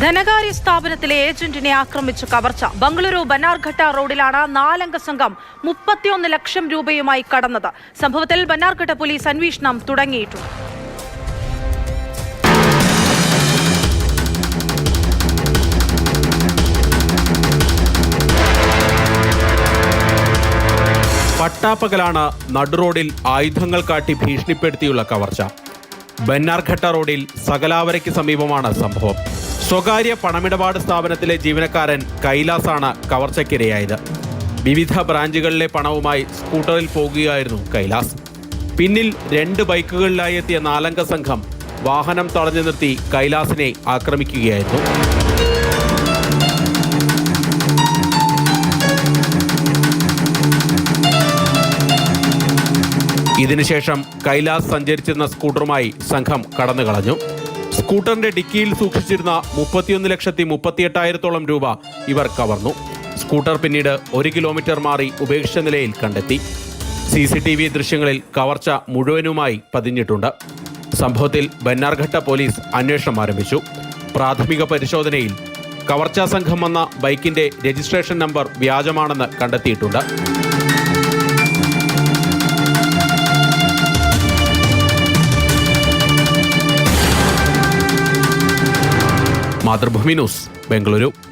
ധനകാര്യ സ്ഥാപനത്തിലെ ഏജന്റിനെ ആക്രമിച്ച് കവർച്ച. ബംഗളൂരു ബന്നാർഘട്ട റോഡിലാണ് 4 അംഗ സംഘം 31 ലക്ഷം രൂപയുമായി കടന്നത്. സംഭവത്തിൽ ബന്നാർഘട്ട പോലീസ് അന്വേഷണം തുടങ്ങിയിട്ടുണ്ട്. പട്ടാപ്പകലാണ് നടുറോഡിൽ ആയുധങ്ങൾ കാട്ടി ഭീഷണിപ്പെടുത്തിയുള്ള കവർച്ച. ബന്നാർഘട്ട റോഡിൽ സകലാവരയ്ക്ക് സമീപമാണ് സംഭവം. സ്വകാര്യ പണമിടപാട് സ്ഥാപനത്തിലെ ജീവനക്കാരൻ കൈലാസാണ് കവർച്ചയ്ക്കിരയായത്. വിവിധ ബ്രാഞ്ചുകളിലെ പണവുമായി സ്കൂട്ടറിൽ പോകുകയായിരുന്നു കൈലാസ്. പിന്നിൽ 2 ബൈക്കുകളിലായി എത്തിയ 4 അംഗ സംഘം വാഹനം തടഞ്ഞു നിർത്തി കൈലാസിനെ ആക്രമിക്കുകയായിരുന്നു. ഇതിനുശേഷം കൈലാസ് സഞ്ചരിച്ചിരുന്ന സ്കൂട്ടറുമായി സംഘം കടന്നുകളഞ്ഞു. സ്കൂട്ടറിന്റെ ഡിക്കിയിൽ സൂക്ഷിച്ചിരുന്ന 31,38,000 രൂപ ഇവർ കവർന്നു. സ്കൂട്ടർ പിന്നീട് 1 കിലോമീറ്റർ മാറി ഉപേക്ഷിച്ച നിലയിൽ കണ്ടെത്തി. CCTV ദൃശ്യങ്ങളിൽ കവർച്ച മുഴുവനുമായി പതിഞ്ഞിട്ടുണ്ട്. സംഭവത്തിൽ ബന്നാർഘട്ട പോലീസ് അന്വേഷണം ആരംഭിച്ചു. പ്രാഥമിക പരിശോധനയിൽ കവർച്ചാ സംഘം വന്ന ബൈക്കിന്റെ രജിസ്ട്രേഷൻ നമ്പർ വ്യാജമാണെന്ന് കണ്ടെത്തിയിട്ടുണ്ട്. മാതൃഭൂമി ന്യൂസ്, ബംഗളൂരു.